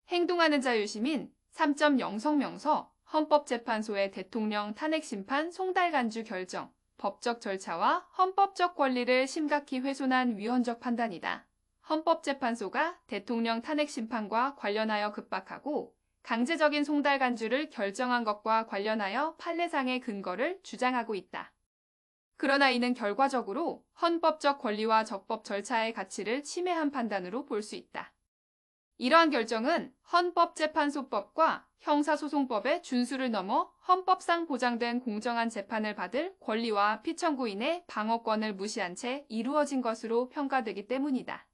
행동하는 자유시민 3.0 성명서 헌법재판소의 대통령 탄핵심판 송달간주 결정, 법적 절차와 헌법적 권리를 심각히 훼손한 위헌적 판단이다. 헌법재판소가 대통령 탄핵심판과 관련하여 급박하고 강제적인 송달간주를 결정한 것과 관련하여 판례상의 근거를 주장하고 있다. 그러나 이는 결과적으로 헌법적 권리와 적법 절차의 가치를 침해한 판단으로 볼 수 있다. 이러한 결정은 헌법재판소법과 형사소송법의 준수를 넘어 헌법상 보장된 공정한 재판을 받을 권리와 피청구인의 방어권을 무시한 채 이루어진 것으로 평가되기 때문이다.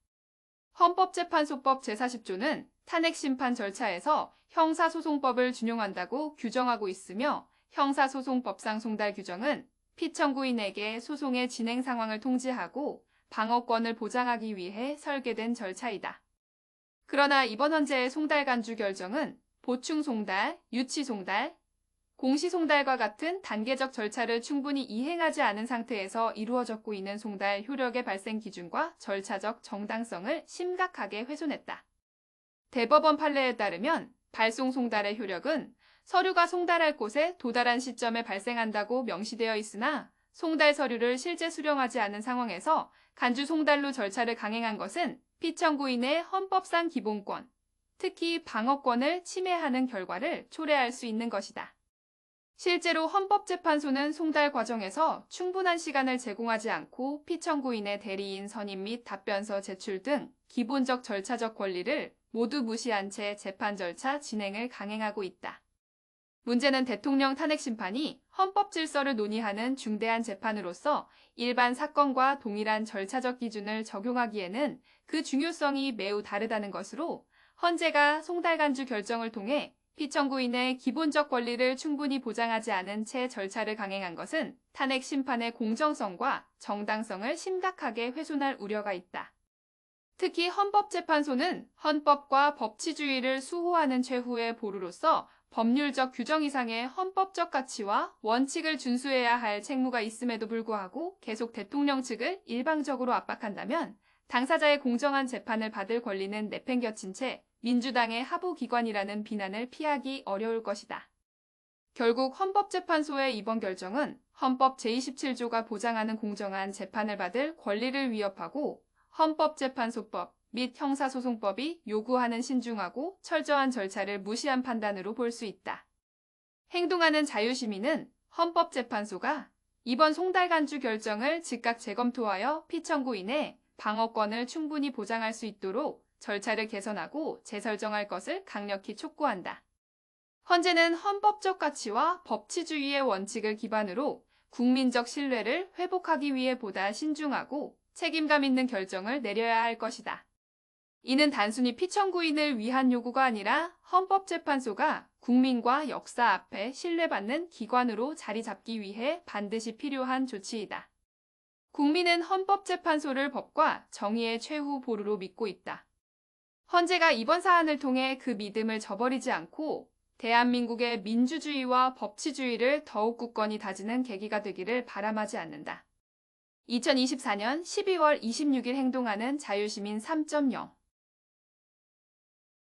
헌법재판소법 제40조는 탄핵심판 절차에서 형사소송법을 준용한다고 규정하고 있으며 형사소송법상 송달 규정은 피청구인에게 소송의 진행 상황을 통지하고 방어권을 보장하기 위해 설계된 절차이다. 그러나 이번 헌재의 송달간주 결정은 보충송달, 유치송달, 공시송달과 같은 단계적 절차를 충분히 이행하지 않은 상태에서 이루어졌고 있는 송달 효력의 발생 기준과 절차적 정당성을 심각하게 훼손했다. 대법원 판례에 따르면 발송송달의 효력은 서류가 송달할 곳에 도달한 시점에 발생한다고 명시되어 있으나 송달 서류를 실제 수령하지 않은 상황에서 간주 송달로 절차를 강행한 것은 피청구인의 헌법상 기본권, 특히 방어권을 침해하는 결과를 초래할 수 있는 것이다. 실제로 헌법재판소는 송달 과정에서 충분한 시간을 제공하지 않고 피청구인의 대리인 선임 및 답변서 제출 등 기본적 절차적 권리를 모두 무시한 채 재판 절차 진행을 강행하고 있다. 문제는 대통령 탄핵심판이 헌법 질서를 논의하는 중대한 재판으로서 일반 사건과 동일한 절차적 기준을 적용하기에는 그 중요성이 매우 다르다는 것으로 헌재가 송달간주 결정을 통해 피청구인의 기본적 권리를 충분히 보장하지 않은 채 절차를 강행한 것은 탄핵심판의 공정성과 정당성을 심각하게 훼손할 우려가 있다. 특히 헌법재판소는 헌법과 법치주의를 수호하는 최후의 보루로서 법률적 규정 이상의 헌법적 가치와 원칙을 준수해야 할 책무가 있음에도 불구하고 계속 대통령 측을 일방적으로 압박한다면 당사자의 공정한 재판을 받을 권리는 내팽겨친 채 민주당의 하부기관이라는 비난을 피하기 어려울 것이다. 결국 헌법재판소의 이번 결정은 헌법 제27조가 보장하는 공정한 재판을 받을 권리를 위협하고 헌법재판소법 및 형사소송법이 요구하는 신중하고 철저한 절차를 무시한 판단으로 볼 수 있다. 행동하는 자유시민은 헌법재판소가 이번 송달간주 결정을 즉각 재검토하여 피청구인의 방어권을 충분히 보장할 수 있도록 절차를 개선하고 재설정할 것을 강력히 촉구한다. 헌재는 헌법적 가치와 법치주의의 원칙을 기반으로 국민적 신뢰를 회복하기 위해 보다 신중하고 책임감 있는 결정을 내려야 할 것이다. 이는 단순히 피청구인을 위한 요구가 아니라 헌법재판소가 국민과 역사 앞에 신뢰받는 기관으로 자리 잡기 위해 반드시 필요한 조치이다. 국민은 헌법재판소를 법과 정의의 최후 보루로 믿고 있다. 헌재가 이번 사안을 통해 그 믿음을 저버리지 않고 대한민국의 민주주의와 법치주의를 더욱 굳건히 다지는 계기가 되기를 바람하지 않는다. 2024년 12월 26일 행동하는 자유시민 3.0